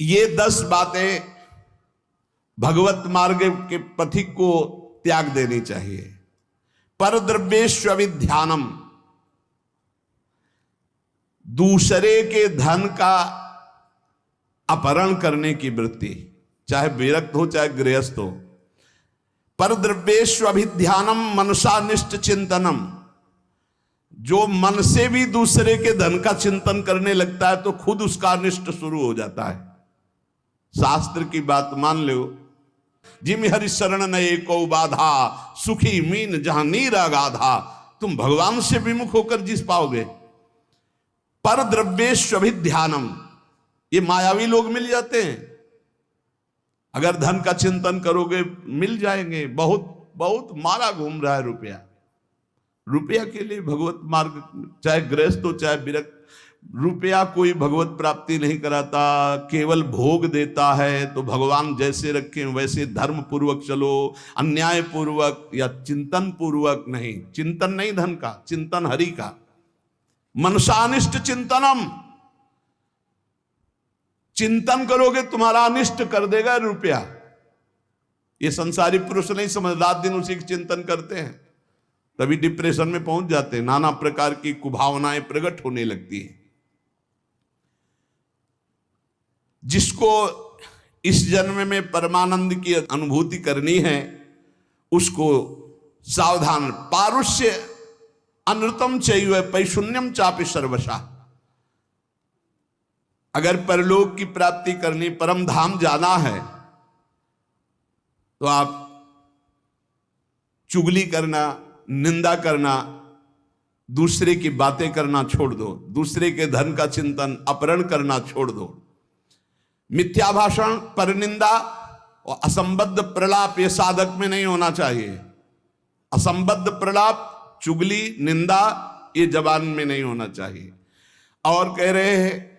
ये 10 बातें भगवत मार्ग के पथिक को त्याग देनी चाहिए। परद्रव्येष्वभिध्यानम, दूसरे के धन का अपहरण करने की वृत्ति, चाहे विरक्त हो चाहे गृहस्थ हो। परद्रव्येष्वभिध्यानम मनसानिष्ट चिंतनम, जो मन से भी दूसरे के धन का चिंतन करने लगता है तो खुद उसका अनिष्ट शुरू हो जाता है। शास्त्र की बात मान लो, जिम हरि शरण नए को बाधा, सुखी मीन जहां नीर अगाधा। तुम भगवान से विमुख होकर जिस पाओगे। परद्रव्येष्वभिध्यानम, ये मायावी लोग मिल जाते हैं। अगर धन का चिंतन करोगे मिल जाएंगे। बहुत बहुत मारा घूम रहा है रुपया। रुपया के लिए भगवत मार्ग, चाहे गृहस्थ हो चाहे विरक्त, रुपया कोई भगवत प्राप्ति नहीं कराता, केवल भोग देता है। तो भगवान जैसे रखें वैसे धर्म पूर्वक चलो, अन्याय पूर्वक या चिंतन पूर्वक नहीं। चिंतन नहीं धन का, चिंतन हरि का। मनसानिष्ट चिंतनम, चिंतन करोगे तुम्हारा अनिष्ट कर देगा रुपया। ये संसारी पुरुष नहीं समझ, रात दिन उसी के चिंतन करते हैं, तभी डिप्रेशन में पहुंच जाते हैं। नाना प्रकार की कुभावनाएं प्रकट होने लगती हैं। जिसको इस जन्म में परमानंद की अनुभूति करनी है उसको सावधान। पारुष्य अनृतम चैव पैशून्यम चापि सर्वशा। अगर परलोक की प्राप्ति करनी, परम धाम जाना है, तो आप चुगली करना, निंदा करना, दूसरे की बातें करना छोड़ दो। दूसरे के धन का चिंतन, अपहरण करना छोड़ दो। मिथ्या भाषण, परनिंदा और असंबद्ध प्रलाप ये साधक में नहीं होना चाहिए। असंबद्ध प्रलाप, चुगली, निंदा ये जबान में नहीं होना चाहिए। और कह रहे हैं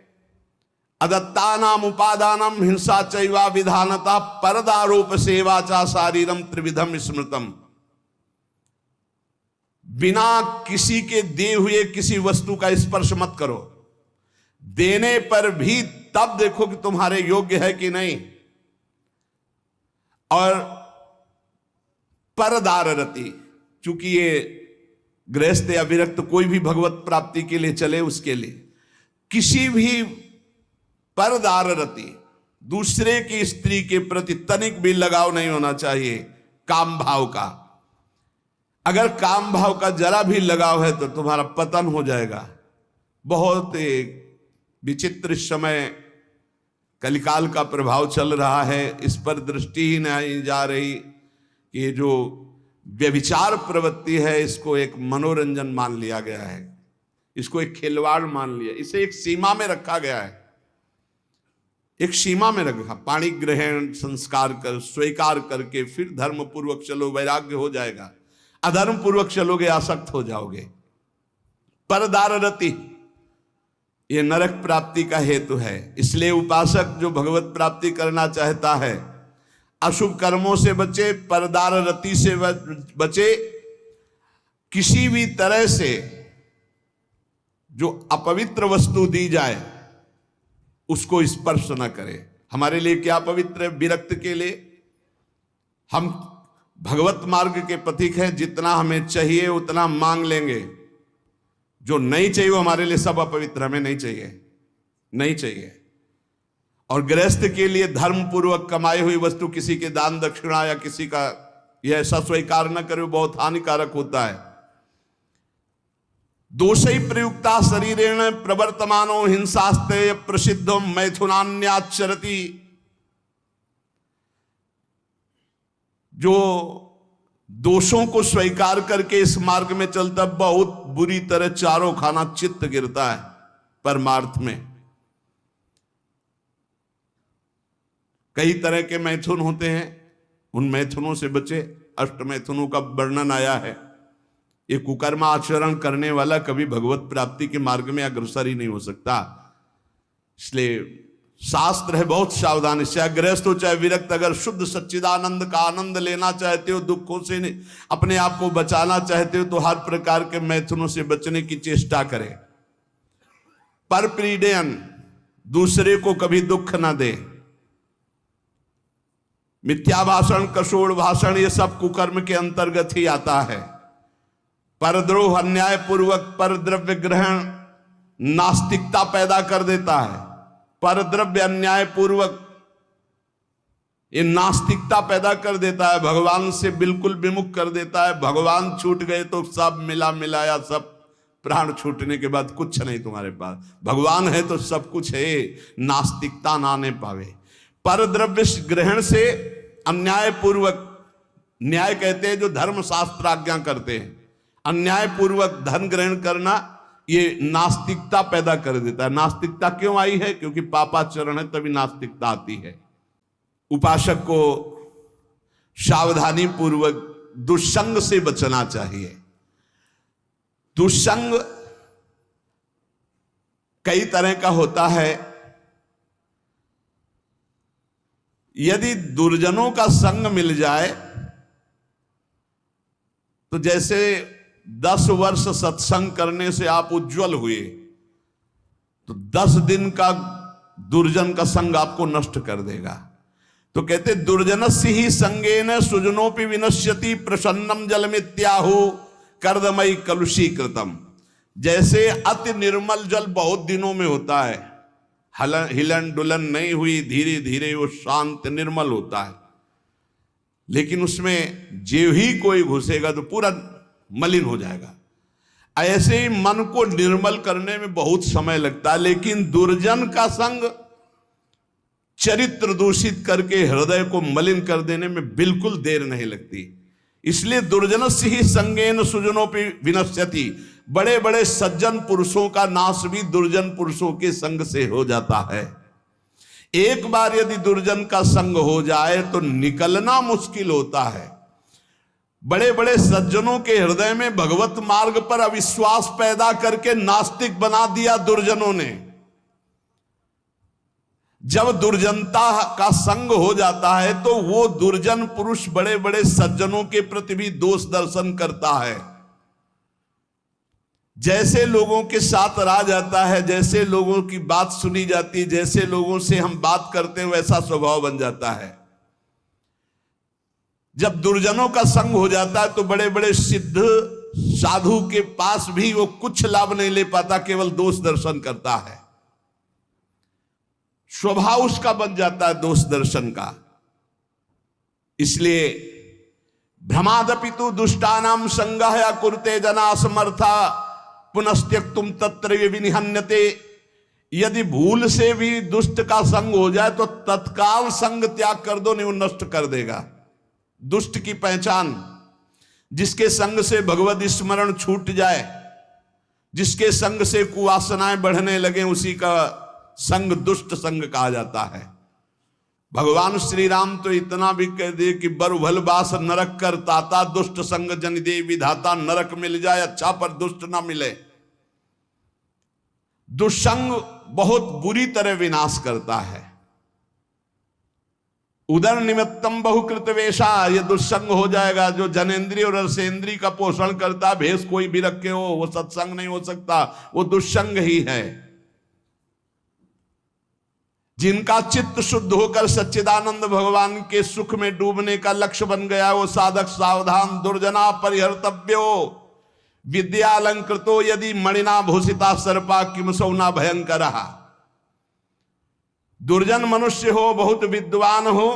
अदत्तानाम उपादानम हिंसा चैवा विधानता परदारोप सेवा चा शारीरम त्रिविधम स्मृतम। बिना किसी के दिए हुए किसी वस्तु का स्पर्श मत करो। देने पर भी तब देखो कि तुम्हारे योग्य है कि नहीं। और परदार रति, चूंकि ये गृहस्थ या विरक्त कोई भी भगवत प्राप्ति के लिए चले, उसके लिए किसी भी परदार रति, दूसरे की स्त्री के प्रति तनिक भी लगाव नहीं होना चाहिए काम भाव का। अगर काम भाव का जरा भी लगाव है तो तुम्हारा पतन हो जाएगा। बहुत विचित्र समय कलिकाल का प्रभाव चल रहा है। इस पर दृष्टि ही नहीं जा रही कि ये जो व्यभिचार प्रवृत्ति है इसको एक मनोरंजन मान लिया गया है, इसको एक खिलवाड़ मान लिया, इसे एक सीमा में रखा गया है। एक सीमा में रखा, पाणी ग्रहण संस्कार कर स्वीकार करके फिर धर्म पूर्वक चलो, वैराग्य हो जाएगा। अधर्म पूर्वक चलोगे आसक्त हो जाओगे। परदार रति ये नरक प्राप्ति का हेतु है। इसलिए उपासक जो भगवत प्राप्ति करना चाहता है अशुभ कर्मों से बचे, परदार रति से बचे। किसी भी तरह से जो अपवित्र वस्तु दी जाए उसको स्पर्श न करे। हमारे लिए क्या पवित्र है? विरक्त के लिए हम भगवत मार्ग के पथिक हैं, जितना हमें चाहिए उतना मांग लेंगे। जो नहीं चाहिए वो हमारे लिए सब अपवित्र, हमें नहीं चाहिए, नहीं चाहिए। और गृहस्थ के लिए धर्म पूर्वक कमाई हुई वस्तु किसी के दान दक्षिणा या किसी का यह ऐसा स्वीकार न करे, बहुत हानिकारक होता है। दोषै प्रयुक्ता शरीरेण प्रवर्तमानो हिंसास्ते प्रसिद्धो मैथुनान्याचरति। जो दोषों को स्वीकार करके इस मार्ग में चलता, बहुत बुरी तरह चारों खाना चित्त गिरता है परमार्थ में। कई तरह के मैथुन होते हैं, उन मैथुनों से बचे। अष्ट मैथुनों का वर्णन आया है। ये कुकर्मा आचरण करने वाला कभी भगवत प्राप्ति के मार्ग में अग्रसर ही नहीं हो सकता। इसलिए शास्त्र है बहुत सावधानी से। गृहस्थ हो चाहे विरक्त, अगर शुद्ध सच्चिदानंद का आनंद लेना चाहते हो, दुखों से अपने आप को बचाना चाहते हो, तो हर प्रकार के मैथुनों से बचने की चेष्टा करें। पर पीड़यन, दूसरे को कभी दुख ना दे। मिथ्या भाषण, कठोर भाषण, ये सब कुकर्म के अंतर्गत ही आता है। परद्रोह, अन्याय पूर्वक परद्रव्य ग्रहण नास्तिकता पैदा कर देता है। परद्रव्य अन्याय पूर्वक ये नास्तिकता पैदा कर देता है, भगवान से बिल्कुल विमुख कर देता है। भगवान छूट गए तो सब मिला मिलाया सब, प्राण छूटने के बाद कुछ नहीं तुम्हारे पास। भगवान है तो सब कुछ है, नास्तिकता ना आने पावे। परद्रव्य ग्रहण से अन्याय पूर्वक, न्याय कहते हैं जो धर्म शास्त्र आज्ञा करते हैं, अन्याय पूर्वक धन ग्रहण करना ये नास्तिकता पैदा कर देता है। नास्तिकता क्यों आई है? क्योंकि पापाचरण है तभी नास्तिकता आती है। उपासक को सावधानी पूर्वक दुष्संग से बचना चाहिए। दुष्संग कई तरह का होता है। यदि दुर्जनों का संग मिल जाए तो जैसे 10 वर्ष सत्संग करने से आप उज्जवल हुए, तो 10 दिन का दुर्जन का संग आपको नष्ट कर देगा। तो कहते दुर्जनस्य ही संगेन सुजनोपि विनश्यति प्रसन्नम जलमित्याहु कर्दमयी कलुषीकृतम। जैसे अति निर्मल जल बहुत दिनों में होता है, हिलन डुलन नहीं हुई, धीरे धीरे वो शांत निर्मल होता है, लेकिन उसमें जो ही कोई घुसेगा तो पूरा मलिन हो जाएगा। ऐसे ही मन को निर्मल करने में बहुत समय लगता है, लेकिन दुर्जन का संग चरित्र दूषित करके हृदय को मलिन कर देने में बिल्कुल देर नहीं लगती। इसलिए दुर्जनस्य ही संगेन सुजनोपि विनश्यति। बड़े बड़े सज्जन पुरुषों का नाश भी दुर्जन पुरुषों के संग से हो जाता है। एक बार यदि दुर्जन का संग हो जाए तो निकलना मुश्किल होता है। बड़े बड़े सज्जनों के हृदय में भगवत मार्ग पर अविश्वास पैदा करके नास्तिक बना दिया दुर्जनों ने। जब दुर्जनता का संग हो जाता है तो वो दुर्जन पुरुष बड़े बड़े सज्जनों के प्रति भी दोष दर्शन करता है। जैसे लोगों के साथ रहा जाता है, जैसे लोगों की बात सुनी जाती है, जैसे लोगों से हम बात करते हैं, वैसा स्वभाव बन जाता है। जब दुर्जनों का संग हो जाता है तो बड़े बड़े सिद्ध साधु के पास भी वो कुछ लाभ नहीं ले पाता, केवल दोष दर्शन करता है। स्वभाव उसका बन जाता है दोष दर्शन का। इसलिए भ्रमादपि तु दुष्टानाम संगः या कुरुते जना समर्था पुनस्त्यक्तुम तत्र विनिहन्यते। यदि भूल से भी दुष्ट का संग हो जाए तो तत्काल संग त्याग कर दो, नहीं वो नष्ट कर देगा। दुष्ट की पहचान, जिसके संग से भगवत स्मरण छूट जाए, जिसके संग से कुवासनाएं बढ़ने लगे, उसी का संग दुष्ट संग कहा जाता है। भगवान श्री राम तो इतना भी कह दे कि बरु भलबास नरक कर ताता, दुष्ट संग जन दे विधाता। नरक मिल जाए अच्छा, पर दुष्ट ना मिले। दुष्संग बहुत बुरी तरह विनाश करता है। उदर निमित्तम बहुकृत वेशा, ये दुष्संग हो जाएगा। जो जनेन्द्रिय और रसेंद्रिय का पोषण करता, भेष कोई भी रखे हो, वो सत्संग नहीं हो सकता, वो दुष्संग ही है। जिनका चित्त शुद्ध होकर सच्चिदानंद भगवान के सुख में डूबने का लक्ष्य बन गया, वो साधक सावधान। दुर्जना परिहर्तव्यो विद्यालंकृतो यदि मणिना भूषिता सर्पा किमसौ न भयंकर। दुर्जन मनुष्य हो, बहुत विद्वान हो,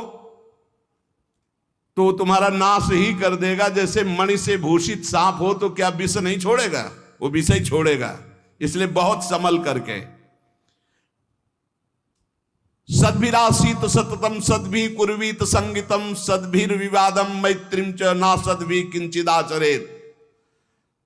तो तुम्हारा नाश ही कर देगा। जैसे मणि से भूषित सांप हो तो क्या विष नहीं छोड़ेगा? वो विष ही छोड़ेगा। इसलिए बहुत संभल करके। सद्भिरासीत सततम सद्भि कुर्वीत संगितम सद्भिर विवादम मैत्रीम च ना सद्भि किंचिदाचरेत।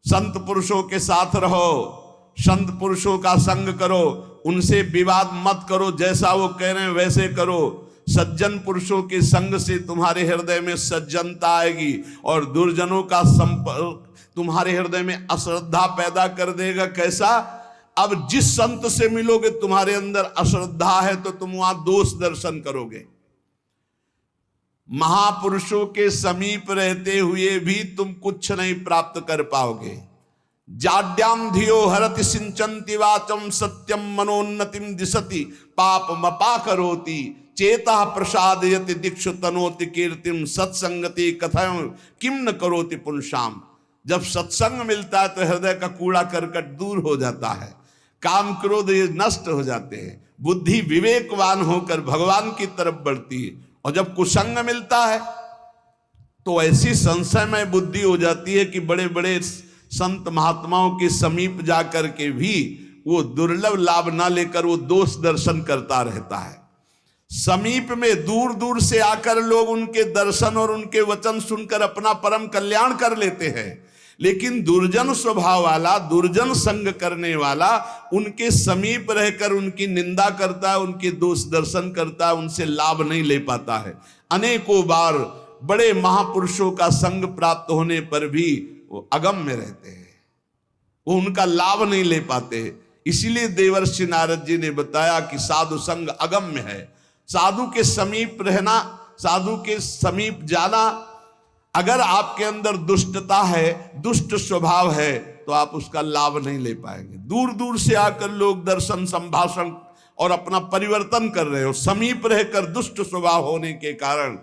संत पुरुषों के साथ रहो, संत पुरुषों का संग करो, उनसे विवाद मत करो, जैसा वो कह रहे हैं वैसे करो। सज्जन पुरुषों के संग से तुम्हारे हृदय में सज्जनता आएगी, और दुर्जनों का संपर्क तुम्हारे हृदय में अश्रद्धा पैदा कर देगा। कैसा? अब जिस संत से मिलोगे तुम्हारे अंदर अश्रद्धा है तो तुम वहां दोष दर्शन करोगे। महापुरुषों के समीप रहते हुए भी तुम कुछ नहीं प्राप्त कर पाओगे। जाड्याम धियो हरति सिंचन्ति वाचम सत्यम मनोन्नतिम दिशति पापमपा करोति चेता प्रसादयति दिक्षु तनोति कीर्तिम सत्संगति कथम किम न करोति पुंसाम। जब सत्संग मिलता है तो हृदय का कूड़ा करकट दूर हो जाता है, काम क्रोध ये नष्ट हो जाते हैं, बुद्धि विवेकवान होकर भगवान की तरफ बढ़ती है। और जब कुसंग मिलता है तो ऐसी संशयमय बुद्धि हो जाती है कि बड़े बड़े संत महात्माओं के समीप जाकर के भी वो दुर्लभ लाभ ना लेकर वो दोष दर्शन करता रहता है। समीप में दूर दूर से आकर लोग उनके दर्शन और उनके वचन सुनकर अपना परम कल्याण कर लेते हैं, लेकिन दुर्जन स्वभाव वाला, दुर्जन संग करने वाला उनके समीप रहकर उनकी निंदा करता है, उनके दोष दर्शन करता है, उनसे लाभ नहीं ले पाता है। अनेकों बार बड़े महापुरुषों का संग प्राप्त होने पर भी वो अगम्य रहते हैं, वो उनका लाभ नहीं ले पाते। इसीलिए देवर्षि नारद जी ने बताया कि साधु संग अगम्य है। साधु के समीप रहना, साधु के समीप जाना, अगर आपके अंदर दुष्टता है, दुष्ट स्वभाव है, तो आप उसका लाभ नहीं ले पाएंगे। दूर दूर से आकर लोग दर्शन संभाषण और अपना परिवर्तन कर रहे हो, समीप रहकर दुष्ट स्वभाव होने के कारण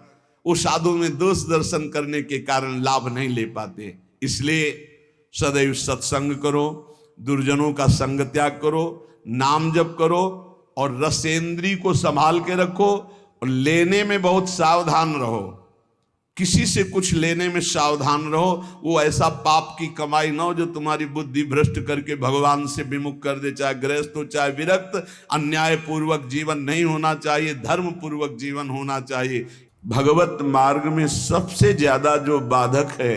वो साधु में दोष दर्शन करने के कारण लाभ नहीं ले पाते। इसलिए सदैव सत्संग करो, दुर्जनों का संग त्याग करो, नाम जप करो और रसेंद्री को संभाल के रखो और लेने में बहुत सावधान रहो। किसी से कुछ लेने में सावधान रहो, वो ऐसा पाप की कमाई ना हो जो तुम्हारी बुद्धि भ्रष्ट करके भगवान से विमुख कर दे। चाहे गृहस्थ हो चाहे विरक्त, अन्याय पूर्वक जीवन नहीं होना चाहिए, धर्म पूर्वक जीवन होना चाहिए। भगवत मार्ग में सबसे ज्यादा जो बाधक है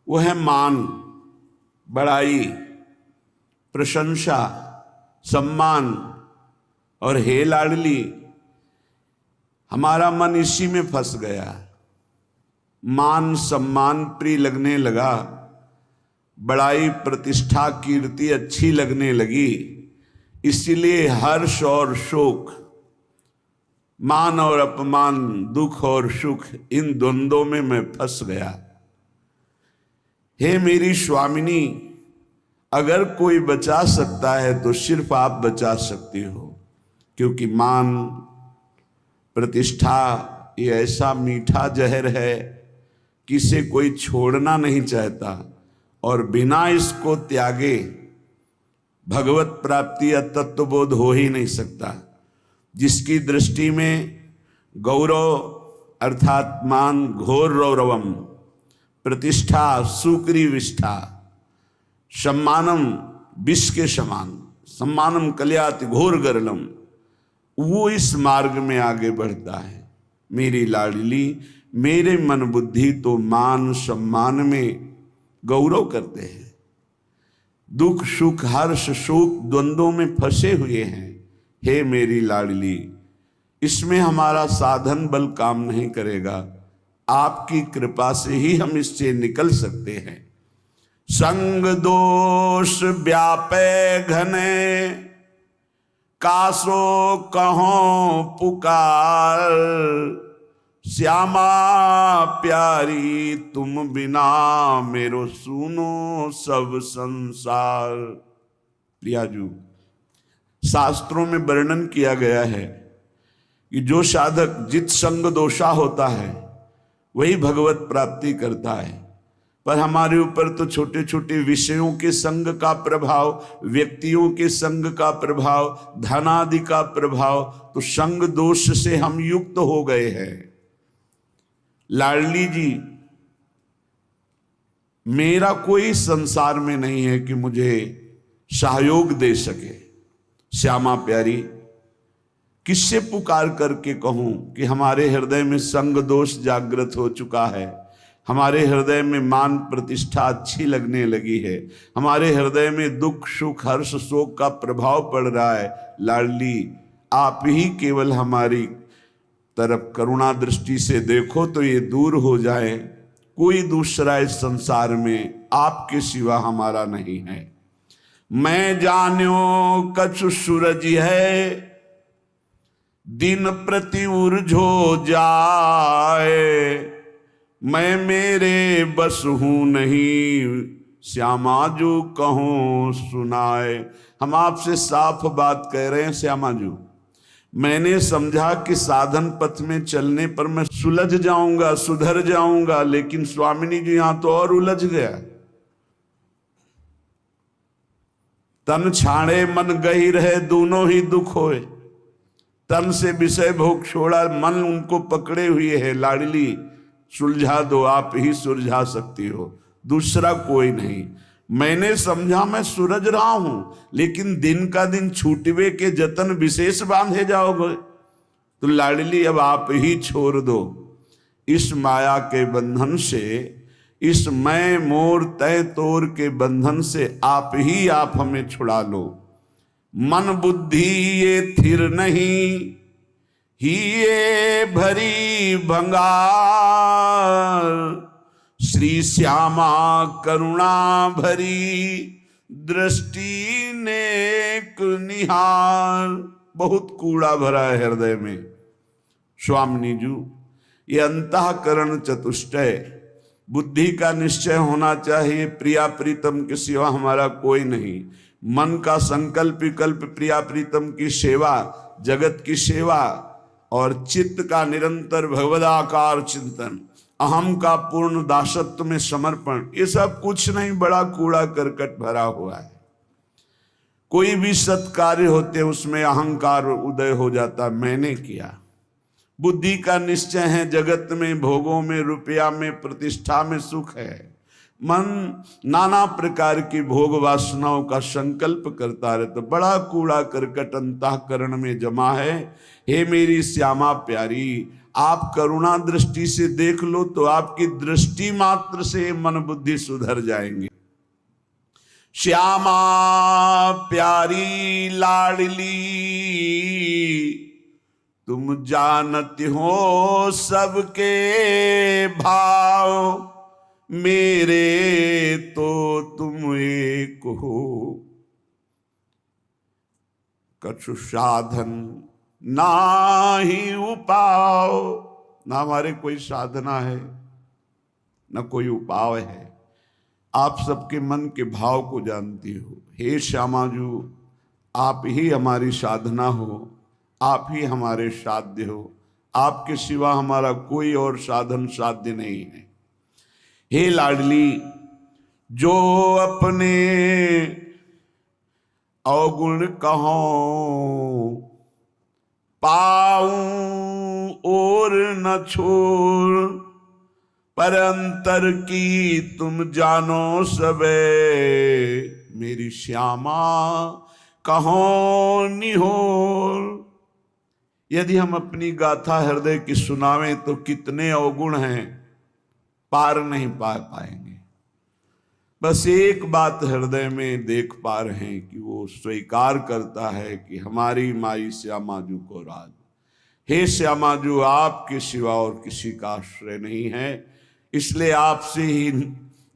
वो है मान, बड़ाई, प्रशंसा, सम्मान और हे लाडली। हमारा मन इसी में फंस गया। मान सम्मान प्रिय लगने लगा, बड़ाई प्रतिष्ठा कीर्ति अच्छी लगने लगी, इसीलिए हर्ष और शोक, मान और अपमान, दुख और सुख, इन द्वंद्वों में मैं फंस गया। हे मेरी स्वामिनी, अगर कोई बचा सकता है तो सिर्फ आप बचा सकती हो, क्योंकि मान प्रतिष्ठा ये ऐसा मीठा जहर है कि इसे कोई छोड़ना नहीं चाहता और बिना इसको त्यागे भगवत प्राप्ति या तत्वबोध हो ही नहीं सकता। जिसकी दृष्टि में गौरव अर्थात मान घोर रौरवम, प्रतिष्ठा सुक्री विष्ठा, सम्मानम विष के समान, सम्मानम कल्याति घोर गरलम, वो इस मार्ग में आगे बढ़ता है। मेरी लाडली, मेरे मन बुद्धि तो मान सम्मान में गौरव करते हैं, दुख सुख हर्ष शोक द्वंद्वों में फंसे हुए हैं। हे मेरी लाडली, इसमें हमारा साधन बल काम नहीं करेगा, आपकी कृपा से ही हम इससे निकल सकते हैं। संग दोष व्यापे घने, कासो कहो पुकार, श्यामा प्यारी तुम बिना मेरो सुनो सब संसार। प्रियाजू, शास्त्रों में वर्णन किया गया है कि जो साधक जित संग दोषा होता है वही भगवत प्राप्ति करता है। पर हमारे ऊपर तो छोटे छोटे विषयों के संग का प्रभाव, व्यक्तियों के संग का प्रभाव, धनादि का प्रभाव, तो संग दोष से हम युक्त हो गए हैं। लाडली जी, मेरा कोई संसार में नहीं है कि मुझे सहयोग दे सके। श्यामा प्यारी, किससे पुकार करके कहूं कि हमारे हृदय में संग दोष जागृत हो चुका है, हमारे हृदय में मान प्रतिष्ठा अच्छी लगने लगी है, हमारे हृदय में दुख सुख हर्ष शोक का प्रभाव पड़ रहा है। लाडली, आप ही केवल हमारी तरफ करुणा दृष्टि से देखो तो ये दूर हो जाए। कोई दूसरा इस संसार में आपके सिवा हमारा नहीं है। मैं जान्यो कछु सूरज है, दिन प्रति उर्झो जाए, मैं मेरे बस हूं नहीं, श्यामाजू कहूँ सुनाए। हम आपसे साफ बात कह रहे हैं श्यामाजू। मैंने समझा कि साधन पथ में चलने पर मैं सुलझ जाऊंगा, सुधर जाऊंगा, लेकिन स्वामिनी जी यहां तो और उलझ गया। तन छाड़े मन गही रहे, दोनों ही दुख होए। तन से विषय भोग छोड़ा, मन उनको पकड़े हुए है। लाडली सुलझा दो, आप ही सुलझा सकती हो, दूसरा कोई नहीं। मैंने समझा मैं सूरज रहा हूं, लेकिन दिन का दिन छूटवे के जतन विशेष बांधे जाओगे। तो लाडली अब आप ही छोड़ दो इस माया के बंधन से, इस मैं मोर तय तोर के बंधन से आप हमें छुड़ा लो। मन बुद्धि ये थिर नहीं, ही ये भरी भंगार। श्री श्यामा करुणा भरी, दृष्टि नेक निहार। बहुत कूड़ा भरा है हृदय में स्वामिनी जी। ये अंतःकरण चतुष्टय, बुद्धि का निश्चय होना चाहिए, प्रिया प्रीतम के सिवा हमारा कोई नहीं। मन का संकल्प विकल्प प्रिया प्रीतम की सेवा, जगत की सेवा, और चित्त का निरंतर भगवदाकार चिंतन, अहम का पूर्ण दासत्व में समर्पण, ये सब कुछ नहीं, बड़ा कूड़ा करकट भरा हुआ है। कोई भी सत्कार्य होते उसमें अहंकार उदय हो जाता, मैंने किया। बुद्धि का निश्चय है, जगत में भोगों में, रुपया में, प्रतिष्ठा में सुख है। मन नाना प्रकार की भोग वासनाओं का संकल्प करता रहता, बड़ा कूड़ा करकट अंतःकरण में जमा है। हे मेरी श्यामा प्यारी, आप करुणा दृष्टि से देख लो तो आपकी दृष्टि मात्र से मन बुद्धि सुधर जाएंगे। श्यामा प्यारी लाडली, तुम जानती हो सबके भाव, मेरे तो तुम एक हो। कछु साधन ना ही उपाव, ना हमारे कोई साधना है न कोई उपाय है। आप सबके मन के भाव को जानती हो। हे श्यामाजू, आप ही हमारी साधना हो, आप ही हमारे साध्य हो। आपके सिवा हमारा कोई और साधन साध्य नहीं है। हे लाडली, जो अपने अवगुण कहूं पाऊं और न छोड़, पर अंतर की तुम जानो सबे। मेरी श्यामा कहो निहोर। यदि हम अपनी गाथा हृदय की सुनावें तो कितने अवगुण हैं, पार नहीं पा पाएंगे। बस एक बात हृदय में देख पा रहे हैं कि वो स्वीकार करता है कि हमारी माई श्यामाजू को राज। हे श्यामाजू, आपके सिवा और किसी का आश्रय नहीं है, इसलिए आपसे ही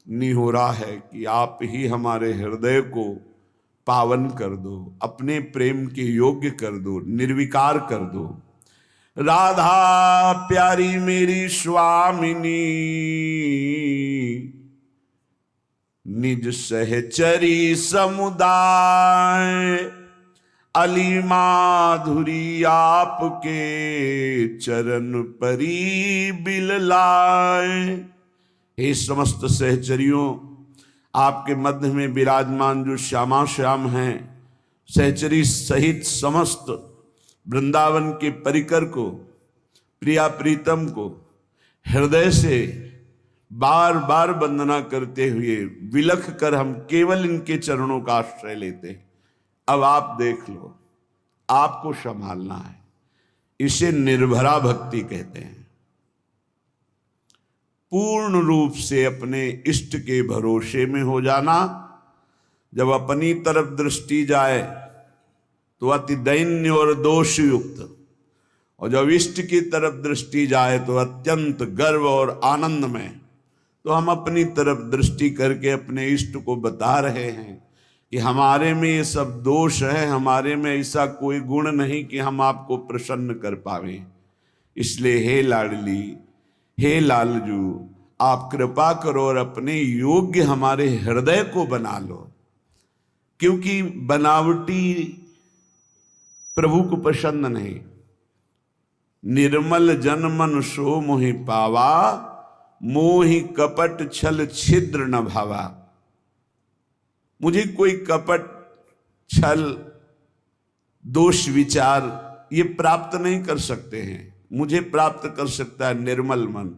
निहोरा है कि आप ही हमारे हृदय को पावन कर दो, अपने प्रेम के योग्य कर दो, निर्विकार कर दो। राधा प्यारी मेरी स्वामिनी, निज सहचरी समुदाय, अली माधुरी आपके चरण परी बिललाए। हे समस्त सहचरियों, आपके मध्य में विराजमान जो श्यामा श्याम हैं, सहचरी सहित समस्त वृंदावन के परिकर को, प्रिया प्रीतम को हृदय से बार बार वंदना करते हुए विलख कर हम केवल इनके चरणों का आश्रय लेते हैं। अब आप देख लो, आपको संभालना है। इसे निर्भरा भक्ति कहते हैं। पूर्ण रूप से अपने इष्ट के भरोसे में हो जाना। जब अपनी तरफ दृष्टि जाए तो अति दैन्य और दोष युक्त, और जब इष्ट की तरफ दृष्टि जाए तो अत्यंत गर्व और आनंद में। तो हम अपनी तरफ दृष्टि करके अपने इष्ट को बता रहे हैं कि हमारे में ये सब दोष है, हमारे में ऐसा कोई गुण नहीं कि हम आपको प्रसन्न कर पावें। इसलिए हे लाडली, हे लालजू, आप कृपा करो और अपने योग्य हमारे हृदय को बना लो, क्योंकि बनावटी प्रभु को पसंद नहीं। निर्मल जन मन सो मोहि पावा, मोहि कपट छल छिद्र न भावा। मुझे कोई कपट छल दोष विचार ये प्राप्त नहीं कर सकते हैं। मुझे प्राप्त कर सकता है निर्मल मन,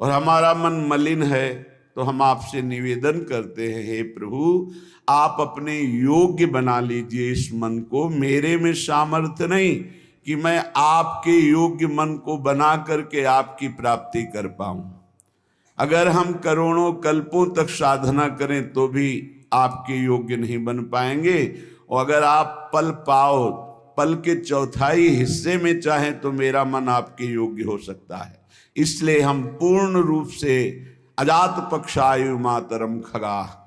और हमारा मन मलिन है। तो हम आपसे निवेदन करते हैं, हे प्रभु आप अपने योग्य बना लीजिए इस मन को। मेरे में सामर्थ्य नहीं कि मैं आपके योग्य मन को बना करके आपकी प्राप्ति कर पाऊं। अगर हम करोड़ों कल्पों तक साधना करें तो भी आपके योग्य नहीं बन पाएंगे। और अगर आप पल के चौथाई हिस्से में चाहें तो मेरा मन आपके योग्य हो सकता है। इसलिए हम पूर्ण रूप से अजात पक्षायु मातरम खगा,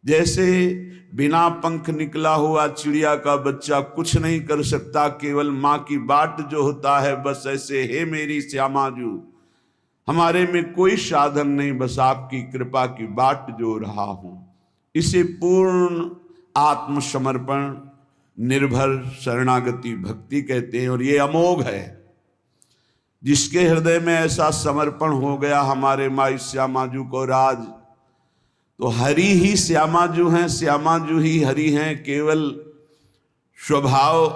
जैसे बिना पंख निकला हुआ चिड़िया का बच्चा कुछ नहीं कर सकता, केवल माँ की बाट जो होता है, बस ऐसे हे मेरी श्यामाजू हमारे में कोई साधन नहीं, बस आपकी कृपा की बाट जो रहा हूं। इसे पूर्ण आत्मसमर्पण निर्भर शरणागति भक्ति कहते हैं। और ये अमोघ है। जिसके हृदय में ऐसा समर्पण हो गया हमारे माई श्यामाजू को राज, तो हरि ही श्यामाजू हैं, श्यामाजू ही हरि हैं। केवल स्वभाव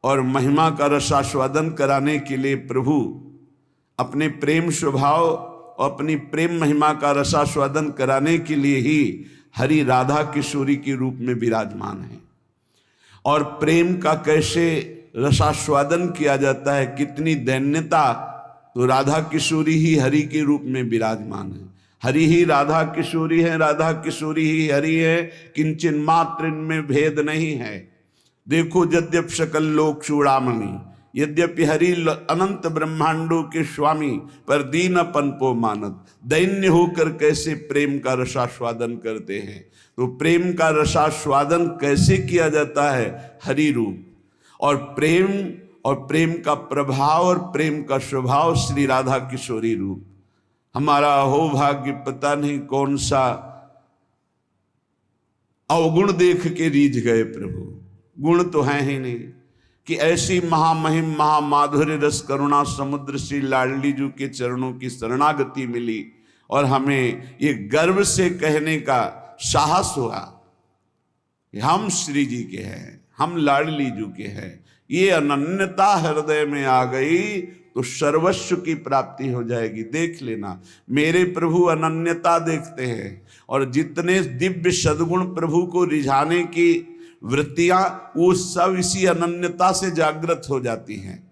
और महिमा का रसास्वादन कराने के लिए प्रभु अपने प्रेम स्वभाव और अपनी प्रेम महिमा का रसास्वादन कराने के लिए ही हरि राधा किशोरी के रूप में विराजमान है। और प्रेम का कैसे रसास्वादन किया जाता है, कितनी दैन्यता, तो राधा किशोरी ही हरि के रूप में विराजमान है। हरि ही राधा किशोरी है, राधा किशोरी ही हरि है, किंचन मात्र इनमें भेद नहीं है। देखो यद्यप सकल लोक चूड़ामणि, यद्यपि हरि अनंत ब्रह्मांडों के स्वामी, पर दीनपन को मानत, दैन्य होकर कैसे प्रेम का रसास्वादन करते हैं। तो प्रेम का रसास्वादन कैसे किया जाता है, हरि रूप। और प्रेम का प्रभाव और प्रेम का स्वभाव श्री राधा किशोरी रूप। हमारा हो भाग्य, पता नहीं कौन सा अवगुण देख के रीझ गए प्रभु। गुण तो है ही नहीं कि ऐसी महामहिम महामाधुर्य रस करुणा समुद्र श्री लाडली जी के चरणों की शरणागति मिली, और हमें ये गर्व से कहने का साहस हुआ कि हम श्री जी के हैं, हम लाडली जी के हैं। ये अनन्यता हृदय में आ गई तो सर्वस्व की प्राप्ति हो जाएगी। देख लेना, मेरे प्रभु अनन्यता देखते हैं, और जितने दिव्य सद्गुण प्रभु को रिझाने की वृत्तियां, वो सब इसी अनन्यता से जागृत हो जाती हैं।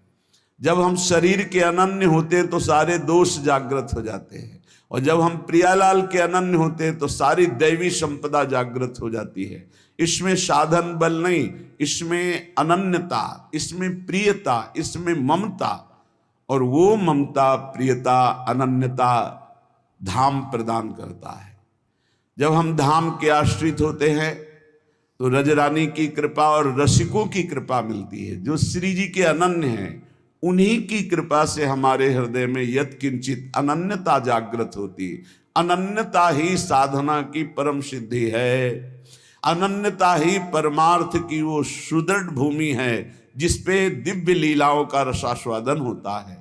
जब हम शरीर के अनन्य होते हैं तो सारे दोष जागृत हो जाते हैं, और जब हम प्रियालाल के अनन्य होते हैं तो सारी दैवी संपदा जागृत हो जाती है। इसमें साधन बल नहीं, इसमें अनन्यता, इसमें प्रियता, इसमें ममता, और वो ममता प्रियता अनन्यता धाम प्रदान करता है। जब हम धाम के आश्रित होते हैं तो रजरानी की कृपा और रसिकों की कृपा मिलती है। जो श्री जी के अनन्य हैं, उन्हीं की कृपा से हमारे हृदय में यत्किंचित अनन्यता जागृत होती है। अनन्यता ही साधना की परम सिद्धि है। अनन्यता ही परमार्थ की वो सुदृढ़ भूमि है जिसपे दिव्य लीलाओं का रसास्वादन होता है।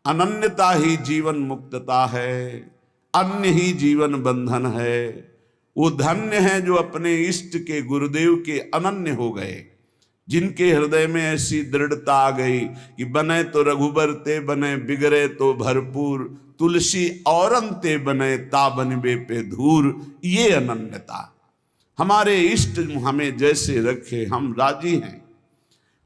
अनन्यता ही जीवन मुक्तता है, अन्य ही जीवन बंधन है। वो धन्य है जो अपने इष्ट के गुरुदेव के अनन्य हो गए, जिनके हृदय में ऐसी दृढ़ता आ गई कि बने तो रघुबर ते बने, बिगड़े तो भरपूर, तुलसी औरन ते बने, ता बनबे पे धूर। ये अनन्यता, हमारे इष्ट हमें जैसे रखे हम राजी हैं।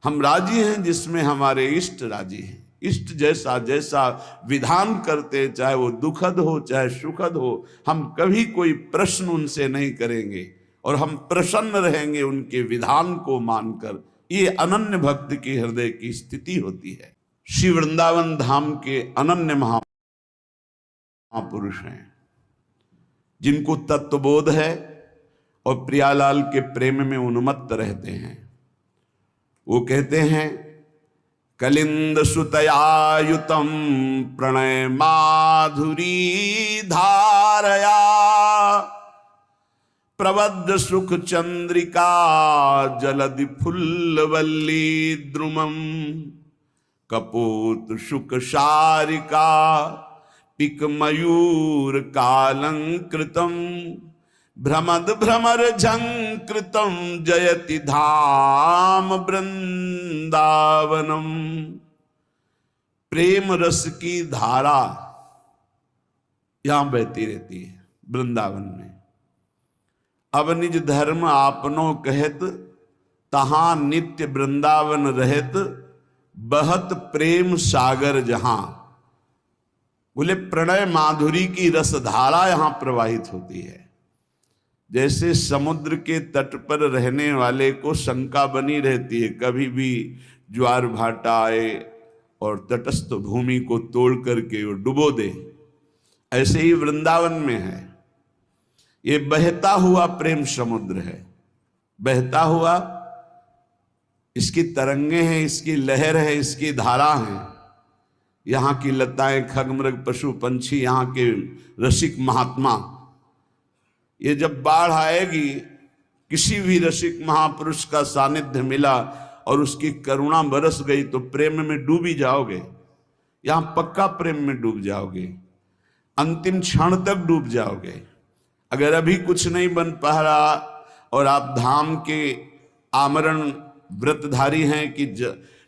हम राजी हैं जिसमें हमारे इष्ट राजी हैं। इष्ट जैसा जैसा विधान करते, चाहे वो दुखद हो चाहे सुखद हो, हम कभी कोई प्रश्न उनसे नहीं करेंगे और हम प्रसन्न रहेंगे उनके विधान को मानकर। ये अनन्य भक्त की हृदय की स्थिति होती है। श्री वृंदावन धाम के अनन्य महापुरुष हैं जिनको तत्वबोध है और प्रियालाल के प्रेम में उन्मत्त रहते हैं। वो कहते हैं कलिंद सुतयायुतम प्रणय माधुरी धारया प्रबद्ध सुख चंद्रिका जलधि फुल्लवल्ली द्रुमम कपोत शुक शारिका पिक मयूर कालंकृतम भ्रमद भ्रमर झंकृतम जयति धाम वृंदावनम। प्रेम रस की धारा यहां बहती रहती है वृंदावन में। अब निज धर्म आपनो कहत तहां नित्य वृंदावन रहत बहत प्रेम सागर जहां। बोले प्रणय माधुरी की रसधारा यहां प्रवाहित होती है। जैसे समुद्र के तट पर रहने वाले को शंका बनी रहती है, कभी भी ज्वार भाटा आए और तटस्थ भूमि को तोड़ करके वो डुबो दे, ऐसे ही वृंदावन में है। ये बहता हुआ प्रेम समुद्र है, बहता हुआ, इसकी तरंगे हैं, इसकी लहर है, इसकी धारा है। यहाँ की लताएं, खगमृग, पशु पंछी, यहाँ के रसिक महात्मा, ये जब बाढ़ आएगी, किसी भी रसिक महापुरुष का सानिध्य मिला और उसकी करुणा बरस गई तो प्रेम में डूबी जाओगे। यहां पक्का प्रेम में डूब जाओगे, अंतिम क्षण तक डूब जाओगे। अगर अभी कुछ नहीं बन पा रहा और आप धाम के आमरण व्रतधारी हैं कि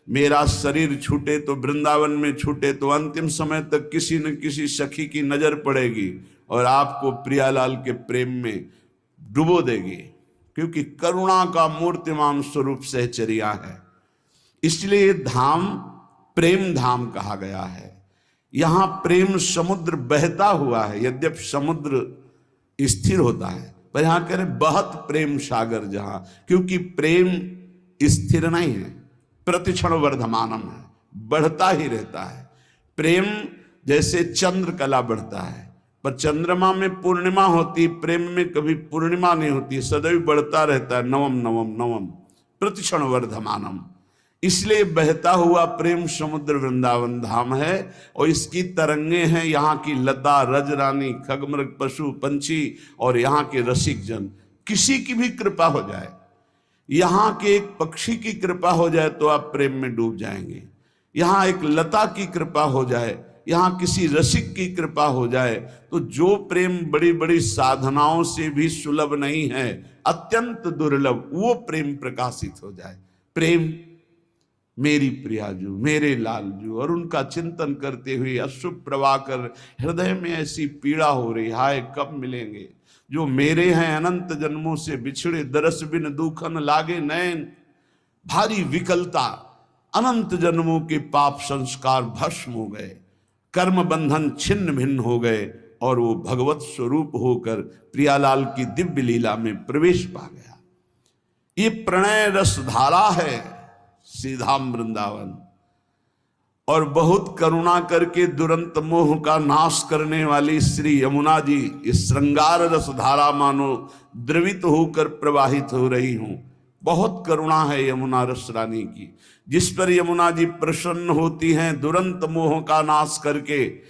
मेरा शरीर छूटे तो वृंदावन में छूटे, तो अंतिम समय तक किसी न किसी सखी की नजर पड़ेगी और आपको प्रियालाल के प्रेम में डुबो देगी, क्योंकि करुणा का मूर्तिमान स्वरूप सहचर्या है। इसलिए धाम प्रेम धाम कहा गया है। यहां प्रेम समुद्र बहता हुआ है। यद्यपि समुद्र स्थिर होता है, पर यहां कह रहे बहत प्रेम सागर जहां, क्योंकि प्रेम स्थिर नहीं है, प्रतिक्षण वर्धमानम है, बढ़ता ही रहता है। प्रेम जैसे चंद्र कला बढ़ता है, पर चंद्रमा में पूर्णिमा होती, प्रेम में कभी पूर्णिमा नहीं होती, सदैव बढ़ता रहता है, नवम नवम नवम प्रतिक्षण वर्धमानम। इसलिए बहता हुआ प्रेम समुद्र वृंदावन धाम है और इसकी तरंगे हैं यहाँ की लता, रजरानी, खगमृग, पशु पंछी और यहाँ के रसिक जन। किसी की भी कृपा हो जाए, यहाँ के एक पक्षी की कृपा हो जाए तो आप प्रेम में डूब जाएंगे। यहाँ एक लता की कृपा हो जाए, यहाँ किसी रसिक की कृपा हो जाए, तो जो प्रेम बड़ी बड़ी साधनाओं से भी सुलभ नहीं है, अत्यंत दुर्लभ, वो प्रेम प्रकाशित हो जाए। प्रेम मेरी प्रियाजू, मेरे लालजू, और उनका चिंतन करते हुए अश्रु प्रवाह कर हृदय में ऐसी पीड़ा हो रही, हाय कब मिलेंगे जो मेरे हैं, अनंत जन्मों से बिछड़े, दरस बिन दुखन लागे नैन, भारी विकलता, अनंत जन्मों के पाप संस्कार भस्म हो गए, कर्म बंधन छिन्न भिन्न हो गए और वो भगवत स्वरूप होकर प्रियालाल की दिव्य लीला में प्रवेश पा गया। ये प्रणय रस धारा है सीधाम वृंदावन। और बहुत करुणा करके दुरंत मोह का नाश करने वाली श्री यमुना जी इस श्रृंगार रस धारा मानो द्रवित होकर प्रवाहित हो रही हूं। बहुत करुणा है यमुना रस रानी की, जिस पर यमुना जी प्रसन्न होती हैं, दुरंत मोह का नाश करके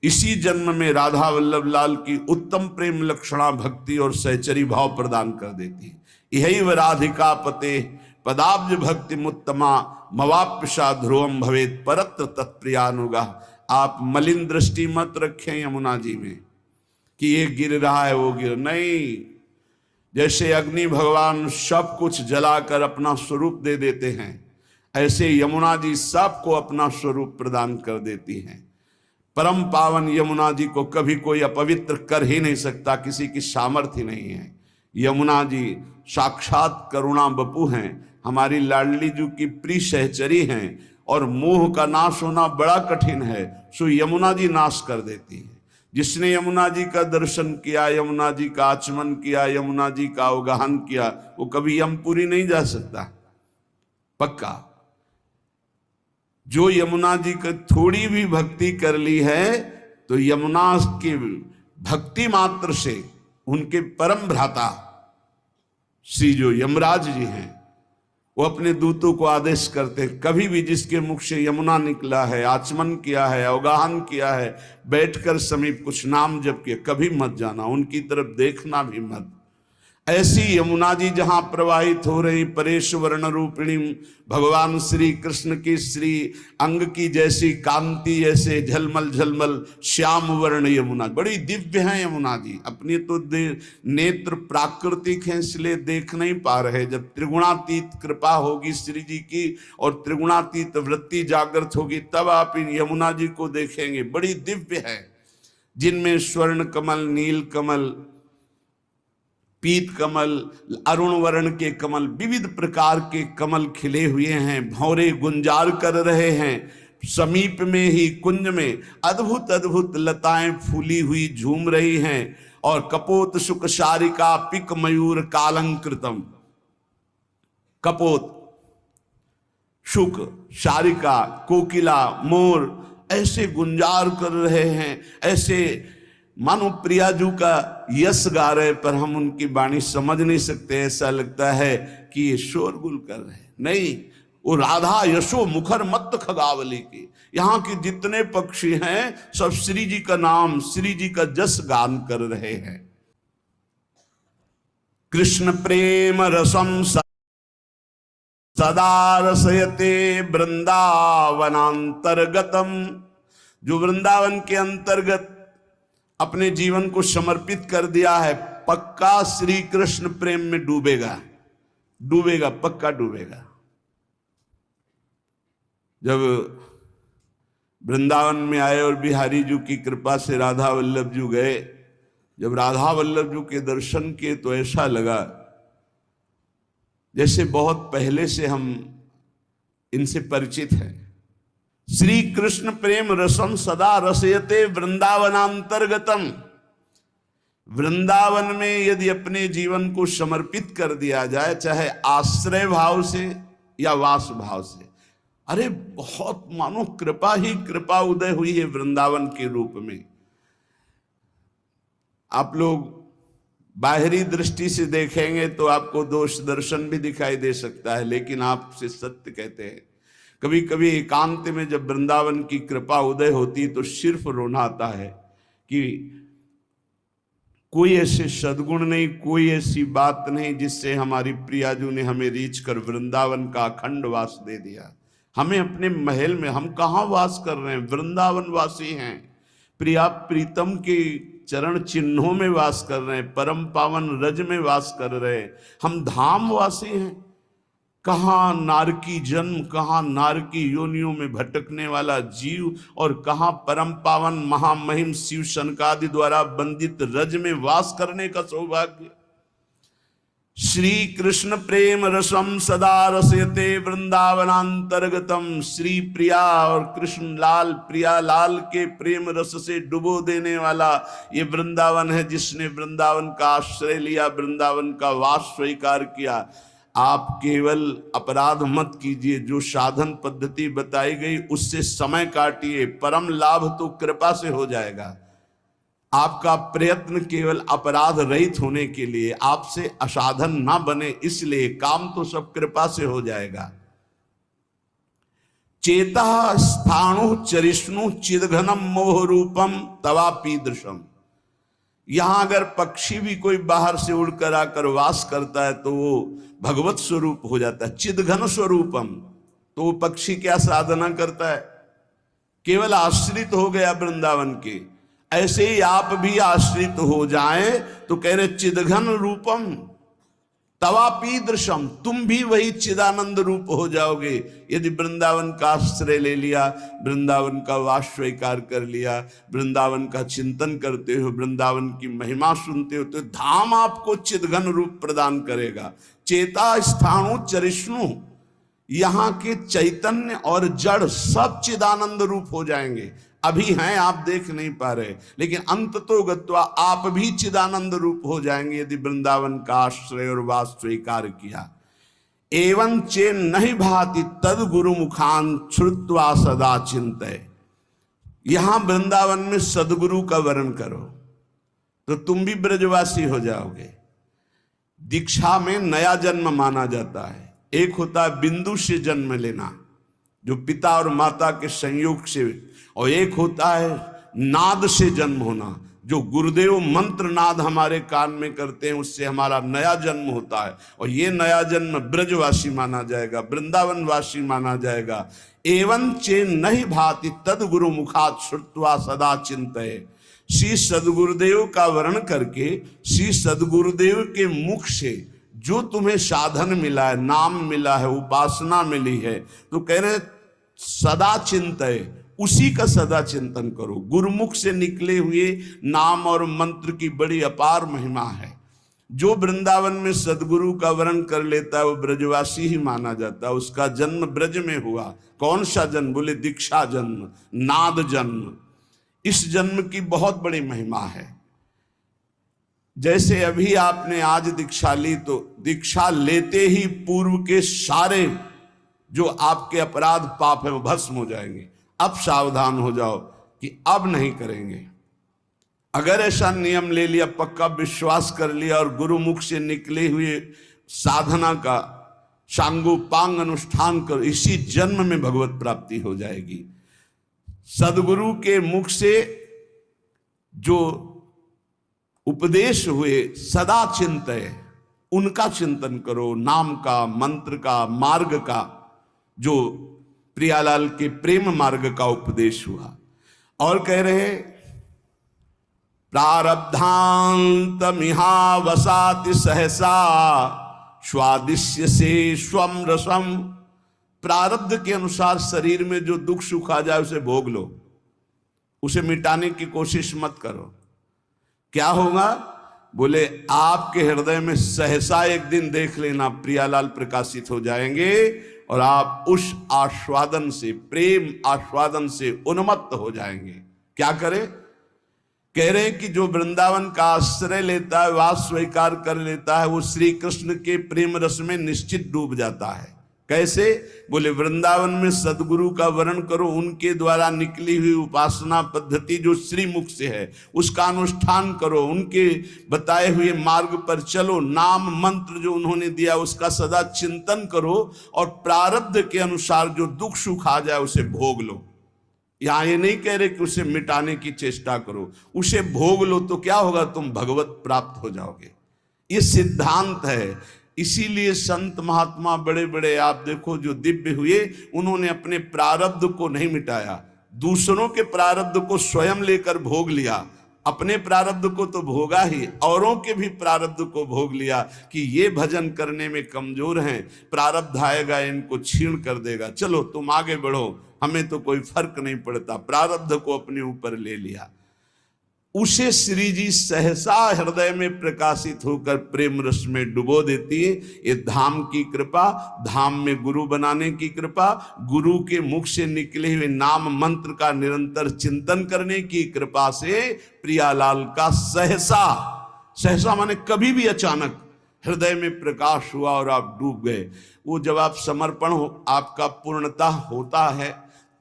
इसी जन्म में राधा वल्लभ लाल की उत्तम प्रेम लक्षणा भक्ति और सहचरी भाव प्रदान कर देती है। यही व राधिका पते पदाब्ज भक्ति मुत्तमा मवाप्यशा ध्रुवम भवेत परत्र तत्प्रियानुगा। आप मलिन दृष्टि मत रखें यमुना जी में कि ये गिर रहा है वो गिर नहीं। जैसे अग्नि भगवान सब कुछ जलाकर अपना स्वरूप दे देते हैं, ऐसे यमुना जी सबको अपना स्वरूप प्रदान कर देती हैं। परम पावन यमुना जी को कभी कोई अपवित्र कर ही नहीं सकता, किसी की सामर्थ्य नहीं है। यमुना जी साक्षात करुणा बपू हैं, हमारी लाडली जी की प्रिय सहचरी हैं, और मोह का नाश होना बड़ा कठिन है, सो यमुना जी नाश कर देती है। जिसने यमुना जी का दर्शन किया, यमुना जी का आचमन किया, यमुना जी का अवगाहन किया, वो कभी यमपुरी नहीं जा सकता, पक्का। जो यमुना जी की थोड़ी भी भक्ति कर ली है, तो यमुना की भक्ति मात्र से उनके परम भ्राता श्री जो यमराज जी हैं, वो अपने दूतों को आदेश करते हैं, कभी भी जिसके मुख से यमुना निकला है, आचमन किया है, अवगाहन किया है, बैठकर समीप कुछ नाम जप किया, कभी मत जाना, उनकी तरफ देखना भी मत। ऐसी यमुना जी जहां प्रवाहित हो रही, परेश वर्ण रूपिणी भगवान श्री कृष्ण की श्री अंग की जैसी कांति, ऐसे झलमल झलमल श्याम वर्ण यमुना, बड़ी दिव्य है यमुना जी। अपनी तो नेत्र प्राकृतिक हैं इसलिए देख नहीं पा रहे, जब त्रिगुणातीत कृपा होगी श्री जी की और त्रिगुणातीत वृत्ति जागृत होगी तब आप इन यमुना जी को देखेंगे। बड़ी दिव्य है, जिनमें स्वर्ण कमल, नील कमल, पीत कमल, अरुण वर्ण के कमल, विविध प्रकार के कमल खिले हुए हैं, भौरे गुंजार कर रहे हैं। समीप में ही कुंज में अद्भुत अद्भुत लताएं फूली हुई झूम रही हैं और कपोत शुक शारिका पिक मयूर कालंकृतम, कपोत, शुक, शारिका, कोकिला, मोर ऐसे गुंजार कर रहे हैं, ऐसे मानो प्रियाजू का यश गा रहे, पर हम उनकी वाणी समझ नहीं सकते। ऐसा लगता है कि ये शोरगुल कर रहे हैं, नहीं, वो राधा यशो मुखर मत खगावली की। यहाँ के जितने पक्षी हैं सब श्री जी का नाम, श्री जी का जस गान कर रहे हैं। कृष्ण प्रेम रसम सदा रसयते वृंदावनांतर्गतम, जो वृंदावन के अंतर्गत अपने जीवन को समर्पित कर दिया है, पक्का श्री कृष्ण प्रेम में डूबेगा, डूबेगा, पक्का डूबेगा। जब वृंदावन में आए और बिहारी जी की कृपा से राधा वल्लभ जी गए, जब राधा वल्लभ जी के दर्शन किए तो ऐसा लगा जैसे बहुत पहले से हम इनसे परिचित हैं। श्री कृष्ण प्रेम रसम सदा रसयते वृंदावनांतर्गतम, वृंदावन में यदि अपने जीवन को समर्पित कर दिया जाए, चाहे आश्रय भाव से या वास भाव से, अरे बहुत मानो कृपा ही कृपा उदय हुई है वृंदावन के रूप में। आप लोग बाहरी दृष्टि से देखेंगे तो आपको दोष दर्शन भी दिखाई दे सकता है, लेकिन आपसे सत्य कहते हैं, कभी कभी एकांत में जब वृंदावन की कृपा उदय होती तो सिर्फ रोना आता है कि कोई ऐसे सद्गुण नहीं, कोई ऐसी बात नहीं जिससे हमारी प्रियाजू ने हमें रीच कर वृंदावन का अखंड वास दे दिया। हमें अपने महल में, हम कहाँ वास कर रहे हैं, वृंदावन वासी हैं, प्रिया प्रीतम के चरण चिन्हों में वास कर रहे हैं, परम पावन रज में वास कर रहे हैं, हम धाम वासी हैं। कहाँ नारकी जन्म, कहाँ नारकी योनियों में भटकने वाला जीव और कहाँ परम पावन महामहिम शिव शनकादि द्वारा बंदित रज में वास करने का सौभाग्य। श्री कृष्ण प्रेम रसम सदा रसयते वृंदावनांतर्गतम, श्री प्रिया और कृष्ण लाल, प्रिया लाल के प्रेम रस से डुबो देने वाला ये वृंदावन है, जिसने वृंदावन का आश्रय लिया, वृंदावन का वास स्वीकार किया। आप केवल अपराध मत कीजिए, जो साधन पद्धति बताई गई उससे समय काटिए, परम लाभ तो कृपा से हो जाएगा। आपका प्रयत्न केवल अपराध रहित होने के लिए, आपसे असाधन ना बने, इसलिए काम तो सब कृपा से हो जाएगा। चेता स्थाणु चरिष्णु चिदघनम मोह रूपम तवापीदृशम, यहां अगर पक्षी भी कोई बाहर से उड़कर आकर वास करता है तो वो भगवत स्वरूप हो जाता है, चिदघन स्वरूपम। तो वो पक्षी क्या साधना करता है, केवल आश्रित हो गया वृंदावन के। ऐसे ही आप भी आश्रित हो जाएं तो कह रहे चिदघन रूपम तवापीदृशम, तुम भी वही चिदानंद रूप हो जाओगे यदि वृंदावन का आश्रय ले लिया, वृंदावन का वास स्वीकार कर लिया, वृंदावन का चिंतन करते हो, वृंदावन की महिमा सुनते हो, तो धाम आपको चिदघन रूप प्रदान करेगा। चेता स्थाणु चरिष्णु, यहाँ के चैतन्य और जड़ सब चिदानंद रूप हो जाएंगे। अभी हैं, आप देख नहीं पा रहे, लेकिन अंत तो गत्वा आप भी चिदानंद रूप हो जाएंगे यदि वृंदावन का आश्रय और वास स्वीकार किया। एवं चे नहीं भाति तद गुरु मुखान श्रुत्वा सदा चिंतय, यहां वृंदावन में सदगुरु का वर्ण करो तो तुम भी ब्रजवासी हो जाओगे। दीक्षा में नया जन्म माना जाता है। एक होता है बिंदु से जन्म लेना, जो पिता और माता के संयोग से, और एक होता है नाद से जन्म होना, जो गुरुदेव मंत्र नाद हमारे कान में करते हैं, उससे हमारा नया जन्म होता है। और ये नया जन्म ब्रजवासी माना जाएगा, वृंदावनवासी माना जाएगा। एवं चे नहीं भाति तद गुरु मुखात श्रुत्वा सदा चिंतये। श्री सदगुरुदेव का वर्ण करके, श्री सदगुरुदेव के मुख से जो तुम्हें साधन मिला है, नाम मिला है, उपासना मिली है, तो कह रहे सदा चिंतये, उसी का सदा चिंतन करो। गुरुमुख से निकले हुए नाम और मंत्र की बड़ी अपार महिमा है। जो वृंदावन में सदगुरु का वर्ण कर लेता है वो ब्रजवासी ही माना जाता है। उसका जन्म ब्रज में हुआ। कौन सा जन्म? बोले दीक्षा जन्म, नाद जन्म। इस जन्म की बहुत बड़ी महिमा है। जैसे अभी आपने आज दीक्षा ली, तो दीक्षा लेते ही पूर्व के सारे जो आपके अपराध पाप है वो भस्म हो जाएंगे। अब सावधान हो जाओ कि अब नहीं करेंगे। अगर ऐसा नियम ले लिया, पक्का विश्वास कर लिया और गुरुमुख से निकले हुए साधना का सांगोपांग अनुष्ठान कर, इसी जन्म में भगवत प्राप्ति हो जाएगी। सदगुरु के मुख से जो उपदेश हुए सदा चिंतय, उनका चिंतन करो। नाम का, मंत्र का, मार्ग का, जो प्रियालाल के प्रेम मार्ग का उपदेश हुआ। और कह रहे प्रारब्धांत मिहावसाति सहसा स्वादिश्य से स्वम रसम। प्रारब्ध के अनुसार शरीर में जो दुख सुख आ जाए उसे भोग लो, उसे मिटाने की कोशिश मत करो। क्या होगा? बोले आपके हृदय में सहसा एक दिन देख लेना प्रियालाल प्रकाशित हो जाएंगे और आप उस आस्वादन से, प्रेम आस्वादन से उन्मत्त हो जाएंगे। क्या करें? कह रहे हैं कि जो वृंदावन का आश्रय लेता है, वास स्वीकार कर लेता है, वो श्री कृष्ण के प्रेम रस में निश्चित डूब जाता है। कैसे? बोले वृंदावन में सदगुरु का वर्ण करो, उनके द्वारा निकली हुई उपासना पद्धति जो श्रीमुख से है उसका अनुष्ठान करो, उनके बताए हुए मार्ग पर चलो, नाम मंत्र जो उन्होंने दिया उसका सदा चिंतन करो, और प्रारब्ध के अनुसार जो दुख सुख आ जाए उसे भोग लो। यहां ये नहीं कह रहे कि उसे मिटाने की चेष्टा करो, उसे भोग लो। तो क्या होगा? तुम भगवत प्राप्त हो जाओगे। ये सिद्धांत है। इसीलिए संत महात्मा बड़े बड़े आप देखो जो दिव्य हुए, उन्होंने अपने प्रारब्ध को नहीं मिटाया, दूसरों के प्रारब्ध को स्वयं लेकर भोग लिया। अपने प्रारब्ध को तो भोगा ही, औरों के भी प्रारब्ध को भोग लिया कि ये भजन करने में कमजोर हैं, प्रारब्ध आएगा इनको छीण कर देगा, चलो तुम आगे बढ़ो, हमें तो कोई फर्क नहीं पड़ता। प्रारब्ध को अपने ऊपर ले लिया। उसे श्री जी सहसा हृदय में प्रकाशित होकर प्रेम रस में डुबो देती है। ये धाम की कृपा, धाम में गुरु बनाने की कृपा, गुरु के मुख से निकले हुए नाम मंत्र का निरंतर चिंतन करने की कृपा से प्रियालाल का सहसा, सहसा माने कभी भी अचानक हृदय में प्रकाश हुआ और आप डूब गए। वो जब आप समर्पण हो, आपका पूर्णता होता है,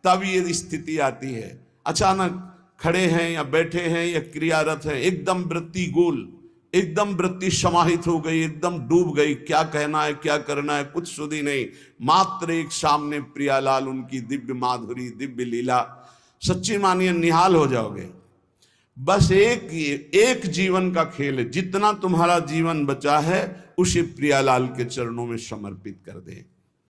तब ये स्थिति आती है। अचानक खड़े हैं या बैठे हैं या क्रियारत हैं, एकदम वृत्ति गोल, एकदम वृत्ति समाहित हो गई, एकदम डूब गई, क्या कहना है क्या करना है कुछ सुधी नहीं। मात्र एक सामने प्रियालाल, उनकी दिव्य माधुरी, दिव्य लीला, सच्ची मानिए निहाल हो जाओगे। बस एक जीवन का खेल है, जितना तुम्हारा जीवन बचा है उसे प्रियालाल के चरणों में समर्पित कर दे।